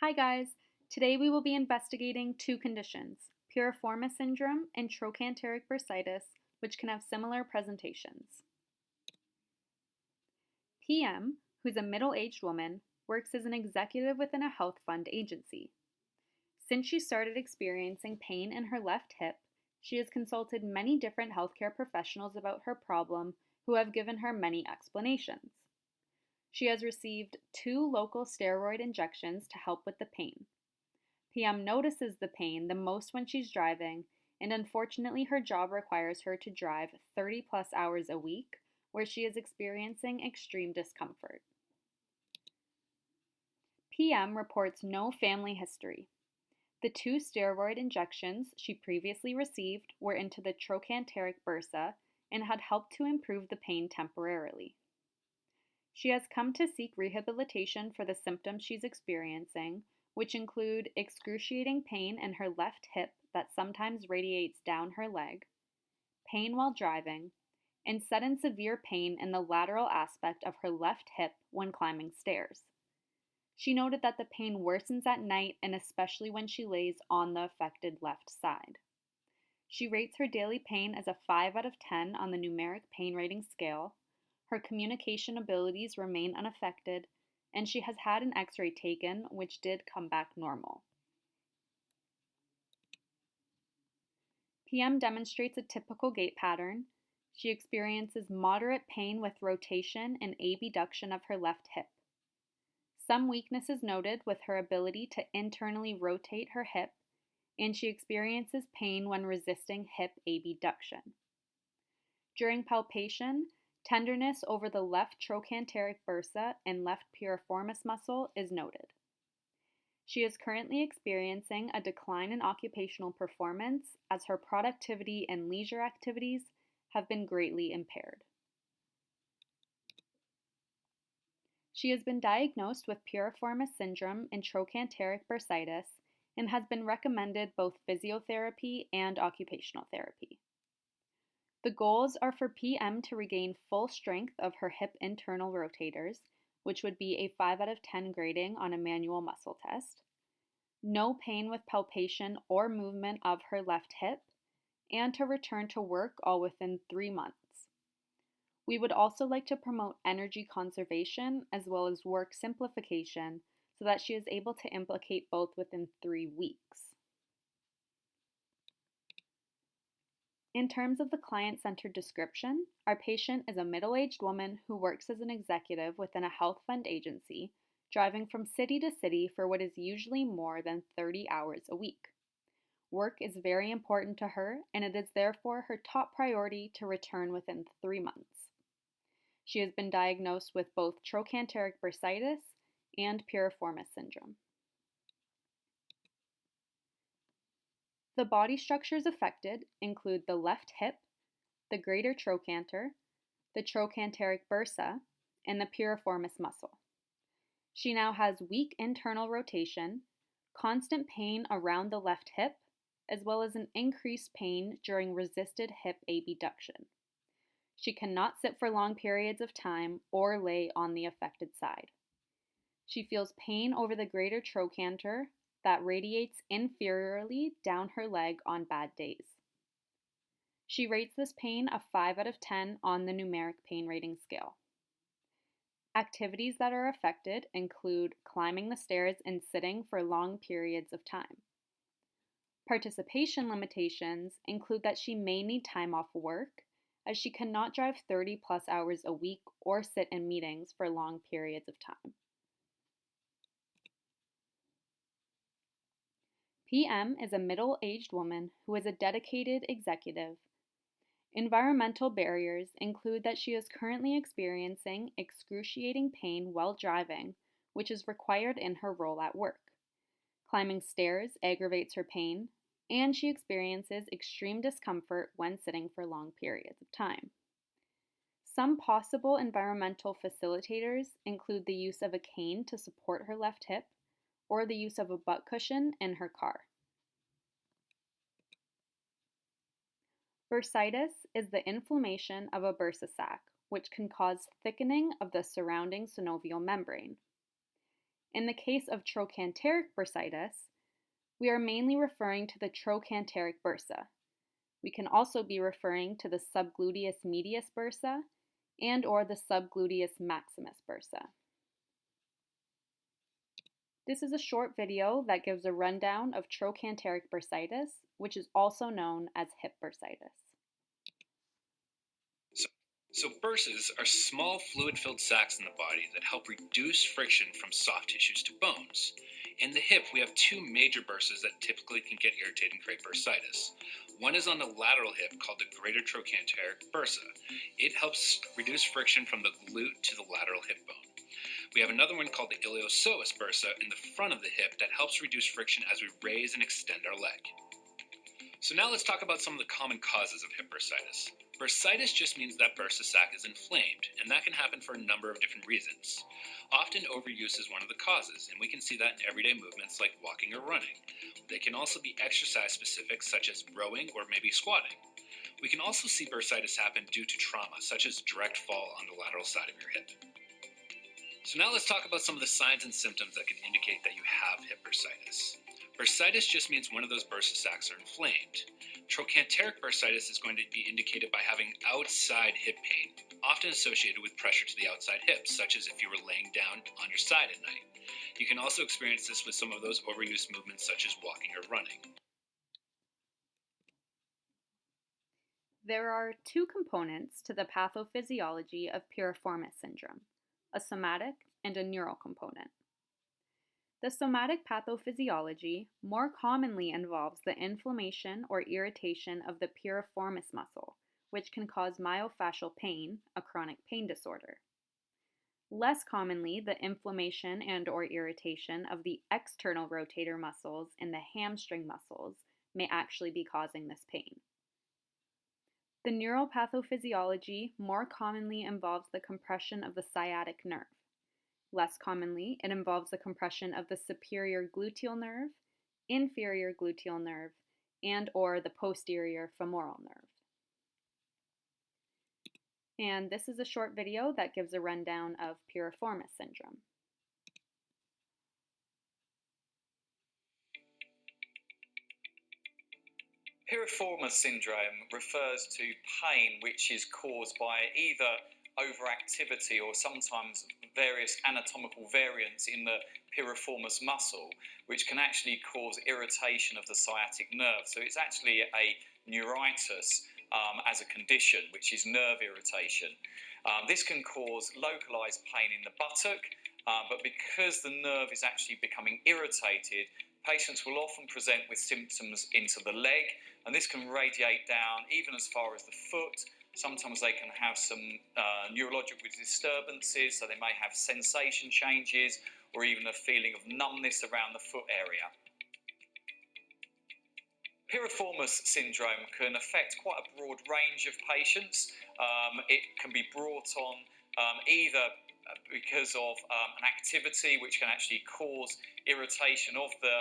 Hi guys! Today we will be investigating two conditions, Piriformis syndrome and Trochanteric bursitis, which can have similar presentations. PM, who's a middle-aged woman, works as an executive within a health fund agency. Since she started experiencing pain in her left hip, she has consulted many different healthcare professionals about her problem who have given her many explanations. She has received 2 local steroid injections to help with the pain. PM notices the pain the most when she's driving, and unfortunately her job requires her to drive 30 plus hours a week, where she is experiencing extreme discomfort. PM reports no family history. The 2 steroid injections she previously received were into the trochanteric bursa and had helped to improve the pain temporarily. She has come to seek rehabilitation for the symptoms she's experiencing, which include excruciating pain in her left hip that sometimes radiates down her leg, pain while driving, and sudden severe pain in the lateral aspect of her left hip when climbing stairs. She noted that the pain worsens at night and especially when she lays on the affected left side. She rates her daily pain as a 5 out of 10 on the numeric pain rating scale. Her communication abilities remain unaffected, and she has had an x-ray taken, which did come back normal. PM demonstrates a typical gait pattern. She experiences moderate pain with rotation and abduction of her left hip. Some weakness is noted with her ability to internally rotate her hip, and she experiences pain when resisting hip abduction. During palpation, tenderness over the left trochanteric bursa and left piriformis muscle is noted. She is currently experiencing a decline in occupational performance as her productivity and leisure activities have been greatly impaired. She has been diagnosed with Piriformis syndrome and Trochanteric bursitis and has been recommended both physiotherapy and occupational therapy. The goals are for PM to regain full strength of her hip internal rotators, which would be a 5 out of 10 grading on a manual muscle test, no pain with palpation or movement of her left hip, and to return to work all within 3 months. We would also like to promote energy conservation as well as work simplification so that she is able to implicate both within 3 weeks. In terms of the client-centered description, our patient is a middle-aged woman who works as an executive within a health fund agency, driving from city to city for what is usually more than 30 hours a week. Work is very important to her, and it is therefore her top priority to return within 3 months. She has been diagnosed with both trochanteric bursitis and piriformis syndrome. The body structures affected include the left hip, the greater trochanter, the trochanteric bursa, and the piriformis muscle. She now has weak internal rotation, constant pain around the left hip, as well as an increased pain during resisted hip abduction. She cannot sit for long periods of time or lay on the affected side. She feels pain over the greater trochanter that radiates inferiorly down her leg on bad days. She rates this pain a 5 out of 10 on the numeric pain rating scale. Activities that are affected include climbing the stairs and sitting for long periods of time. Participation limitations include that she may need time off work, as she cannot drive 30 plus hours a week or sit in meetings for long periods of time. PM is a middle-aged woman who is a dedicated executive. Environmental barriers include that she is currently experiencing excruciating pain while driving, which is required in her role at work. Climbing stairs aggravates her pain, and she experiences extreme discomfort when sitting for long periods of time. Some possible environmental facilitators include the use of a cane to support her left hip, or the use of a butt cushion in her car. Bursitis is the inflammation of a bursa sac, which can cause thickening of the surrounding synovial membrane. In the case of trochanteric bursitis, we are mainly referring to the trochanteric bursa. We can also be referring to the subgluteus medius bursa and or the subgluteus maximus bursa. This is a short video that gives a rundown of trochanteric bursitis, which is also known as hip bursitis. So bursas are small fluid-filled sacs in the body that help reduce friction from soft tissues to bones. In the hip, we have two major bursas that typically can get irritated and create bursitis. One is on the lateral hip called the greater trochanteric bursa. It helps reduce friction from the glute to the lateral hip bone. We have another one called the iliopsoas bursa in the front of the hip that helps reduce friction as we raise and extend our leg. So now let's talk about some of the common causes of hip bursitis. Bursitis just means that bursa sac is inflamed, and that can happen for a number of different reasons. Often overuse is one of the causes, and we can see that in everyday movements like walking or running. They can also be exercise specific, such as rowing or maybe squatting. We can also see bursitis happen due to trauma, such as direct fall on the lateral side of your hip. So now let's talk about some of the signs and symptoms that can indicate that you have hip bursitis. Bursitis just means one of those bursa sacs are inflamed. Trochanteric bursitis is going to be indicated by having outside hip pain, often associated with pressure to the outside hips, such as if you were laying down on your side at night. You can also experience this with some of those overused movements such as walking or running. There are two components to the pathophysiology of piriformis syndrome, a somatic and a neural component. The somatic pathophysiology more commonly involves the inflammation or irritation of the piriformis muscle, which can cause myofascial pain, a chronic pain disorder. Less commonly, the inflammation and or irritation of the external rotator muscles and the hamstring muscles may actually be causing this pain. The neural pathophysiology more commonly involves the compression of the sciatic nerve. Less commonly, it involves the compression of the superior gluteal nerve, inferior gluteal nerve, and or the posterior femoral nerve. And this is a short video that gives a rundown of piriformis syndrome. Piriformis syndrome refers to pain which is caused by either overactivity or sometimes various anatomical variants in the piriformis muscle, which can actually cause irritation of the sciatic nerve. So it's actually a neuritis as a condition, which is nerve irritation. This can cause localized pain in the buttock, but because the nerve is actually becoming irritated, patients will often present with symptoms into the leg, and this can radiate down even as far as the foot. Sometimes they can have some neurological disturbances, so they may have sensation changes or even a feeling of numbness around the foot area. Piriformis syndrome can affect quite a broad range of patients. It can be brought on either because of an activity which can actually cause irritation of the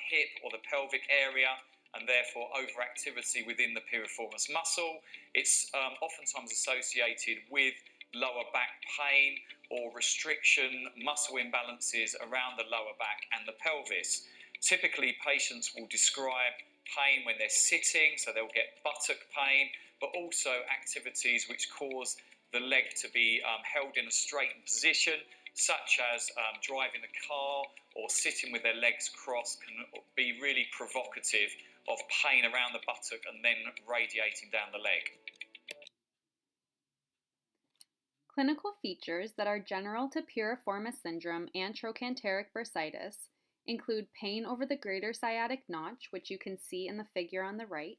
hip or the pelvic area, and therefore overactivity within the piriformis muscle. It's oftentimes associated with lower back pain or restriction, muscle imbalances around the lower back and the pelvis. Typically, patients will describe pain when they're sitting, so they'll get buttock pain, but also activities which cause the leg to be held in a straightened position, such as driving a car or sitting with their legs crossed, can be really provocative of pain around the buttock and then radiating down the leg. Clinical features that are general to piriformis syndrome and trochanteric bursitis include pain over the greater sciatic notch, which you can see in the figure on the right,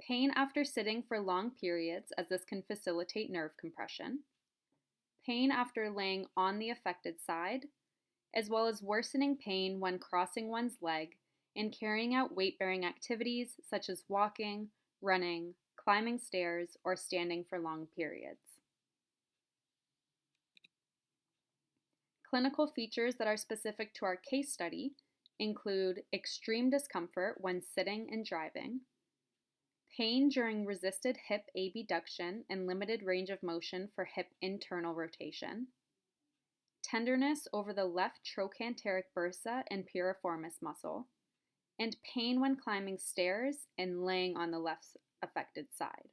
pain after sitting for long periods, as this can facilitate nerve compression, pain after laying on the affected side, as well as worsening pain when crossing one's leg and carrying out weight-bearing activities such as walking, running, climbing stairs, or standing for long periods. Clinical features that are specific to our case study include extreme discomfort when sitting and driving, pain during resisted hip abduction and limited range of motion for hip internal rotation, tenderness over the left trochanteric bursa and piriformis muscle, and pain when climbing stairs and laying on the left affected side.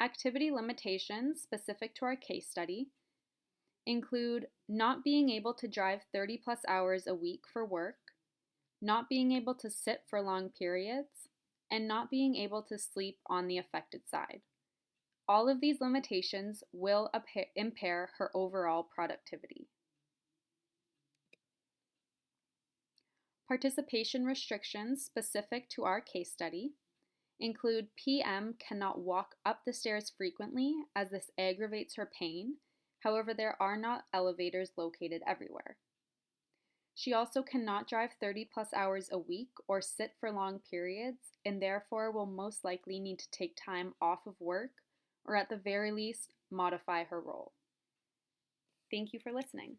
Activity limitations specific to our case study include not being able to drive 30+ hours a week for work, not being able to sit for long periods, and not being able to sleep on the affected side. All of these limitations will impair her overall productivity. Participation restrictions specific to our case study include PM cannot walk up the stairs frequently as this aggravates her pain. However, there are not elevators located everywhere. She also cannot drive 30+ hours a week or sit for long periods, and therefore will most likely need to take time off of work or at the very least modify her role. Thank you for listening.